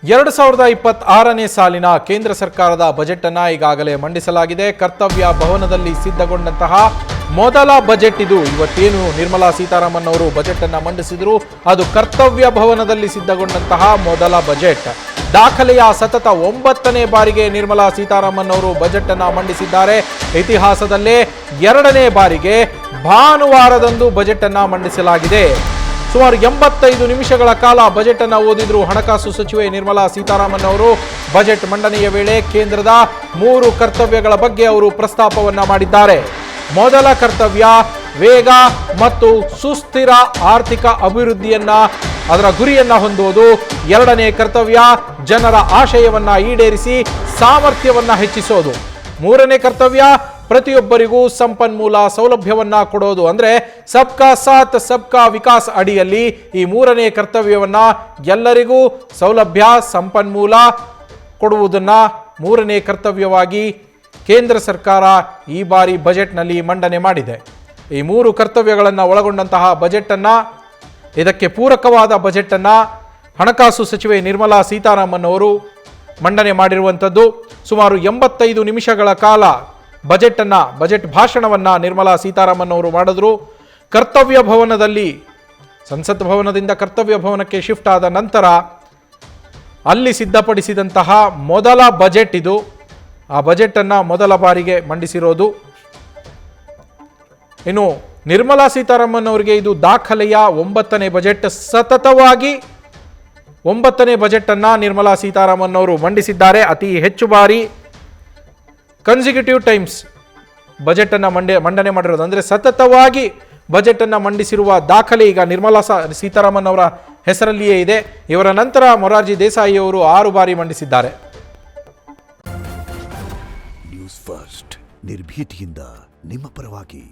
2026ನೇ ಸಾಲಿನ ಕೇಂದ್ರ ಸರ್ಕಾರದ ಬಜೆಟ್ ಅನ್ನು ಈಗಾಗಲೇ ಮಂಡಿಸಲಾಗಿದೆ. ಕರ್ತವ್ಯ ಭವನದಲ್ಲಿ ಸಿದ್ಧಗೊಂಡಂತಹ ಮೊದಲ ಬಜೆಟ್ ಇದು. ಇವತ್ತೇನು ನಿರ್ಮಲಾ ಸೀತಾರಾಮನ್ ಅವರು ಬಜೆಟ್ ಅನ್ನು ಮಂಡಿಸಿದ್ರು, ಅದು ಕರ್ತವ್ಯ ಭವನದಲ್ಲಿ ಸಿದ್ಧಗೊಂಡಂತಹ ಮೊದಲ ಬಜೆಟ್. ದಾಖಲೆಯ ಸತತ 9ನೇ ಬಾರಿಗೆ ನಿರ್ಮಲಾ ಸೀತಾರಾಮನ್ ಅವರು ಬಜೆಟ್ ಅನ್ನು ಮಂಡಿಸಿದ್ದಾರೆ. ಇತಿಹಾಸದಲ್ಲೇ 2ನೇ ಬಾರಿಗೆ ಭಾನುವಾರದಂದು ಬಜೆಟ್ ಅನ್ನು ಮಂಡಿಸಲಾಗಿದೆ. ಸುಮಾರು 85 ನಿಮಿಷಗಳ ಕಾಲ ಬಜೆಟ್ ಅನ್ನು ಓದಿದ್ರು ಹಣಕಾಸು ಸಚಿವೆ ನಿರ್ಮಲಾ ಸೀತಾರಾಮನ್ ಅವರು. ಬಜೆಟ್ ಮಂಡನೆಯ ವೇಳೆ ಕೇಂದ್ರದ 3 ಕರ್ತವ್ಯಗಳ ಬಗ್ಗೆ ಅವರು ಪ್ರಸ್ತಾಪವನ್ನ ಮಾಡಿದ್ದಾರೆ. ಮೊದಲ ಕರ್ತವ್ಯ ವೇಗ ಮತ್ತು ಸುಸ್ಥಿರ ಆರ್ಥಿಕ ಅಭಿವೃದ್ಧಿಯನ್ನ ಅದರ ಗುರಿಯನ್ನ ಹೊಂದುವುದು. 2ನೇ ಕರ್ತವ್ಯ ಜನರ ಆಶಯವನ್ನ ಈಡೇರಿಸಿ ಸಾಮರ್ಥ್ಯವನ್ನ ಹೆಚ್ಚಿಸೋದು. 3ನೇ ಕರ್ತವ್ಯ ಪ್ರತಿಯೊಬ್ಬರಿಗೂ ಸಂಪನ್ಮೂಲ ಸೌಲಭ್ಯವನ್ನ ಕೊಡೋದು. ಅಂದ್ರೆ ಸಬ್ಕಾ ಸಾಥ್ ಸಬ್ಕಾ ವಿಕಾಸ್ ಅಡಿಯಲ್ಲಿ ಈ 3ನೇ ಕರ್ತವ್ಯವನ್ನ ಎಲ್ಲರಿಗೂ ಸೌಲಭ್ಯ ಸಂಪನ್ಮೂಲ ಕೊಡುವುದನ್ನ 3ನೇ ಕರ್ತವ್ಯವಾಗಿ ಕೇಂದ್ರ ಸರ್ಕಾರ ಈ ಬಾರಿ ಬಜೆಟ್ನಲ್ಲಿ ಮಂಡನೆ ಮಾಡಿದೆ. ಈ 3 ಕರ್ತವ್ಯಗಳನ್ನು ಒಳಗೊಂಡಂತಹ ಬಜೆಟ್ ಅನ್ನ, ಇದಕ್ಕೆ ಪೂರಕವಾದ ಬಜೆಟ್ ಅನ್ನ ಹಣಕಾಸು ಸಚಿವೆ ನಿರ್ಮಲಾ ಸೀತಾರಾಮನ್ ಅವರು ಮಂಡನೆ ಮಾಡಿರುವಂಥದ್ದು. ಸುಮಾರು 85 ನಿಮಿಷಗಳ ಕಾಲ ಬಜೆಟ್ ಭಾಷಣವನ್ನ ನಿರ್ಮಲಾ ಸೀತಾರಾಮನ್ ಅವರು ಮಾಡಿದ್ರು. ಕರ್ತವ್ಯ ಭವನದಲ್ಲಿ, ಸಂಸತ್ ಭವನದಿಂದ ಕರ್ತವ್ಯ ಭವನಕ್ಕೆ ಶಿಫ್ಟ್ ಆದ ನಂತರ ಅಲ್ಲಿ ಸಿದ್ಧಪಡಿಸಿದಂತಹ ಮೊದಲ ಬಜೆಟ್ ಇದು. ಆ ಬಜೆಟ್ ಅನ್ನ ಮೊದಲ ಬಾರಿಗೆ ಮಂಡಿಸಿರೋದು. ಇನ್ನು ನಿರ್ಮಲಾ ಸೀತಾರಾಮನ್ ಅವರಿಗೆ ಇದು ದಾಖಲೆಯ 9ನೇ ಬಜೆಟ್. ಸತತವಾಗಿ 9ನೇ ಬಜೆಟ್ ಅನ್ನ ನಿರ್ಮಲಾ ಸೀತಾರಾಮನ್ ಅವರು ಮಂಡಿಸಿದ್ದಾರೆ. ಅತಿ ಹೆಚ್ಚು ಬಾರಿ ಕನ್ಸಿಕ್ಯೂಟಿವ್ ಟೈಮ್ಸ್ ಬಜೆಟ್ ಅನ್ನು ಮಂಡನೆ ಮಾಡಿರೋದು, ಅಂದರೆ ಸತತವಾಗಿ ಬಜೆಟ್ ಅನ್ನು ಮಂಡಿಸಿರುವ ದಾಖಲೆ ಈಗ ನಿರ್ಮಲಾ ಸೀತಾರಾಮನ್ ಅವರ ಹೆಸರಲ್ಲಿಯೇ ಇದೆ. ಇವರ ನಂತರ ಮೊರಾರ್ಜಿ ದೇಸಾಯಿ ಅವರು 6 ಬಾರಿ ಮಂಡಿಸಿದ್ದಾರೆ. ನ್ಯೂಸ್ ಫಸ್ಟ್ ನಿರ್ಭೀತಿಯಿಂದ ನಿಮ್ಮ ಪರವಾಗಿ.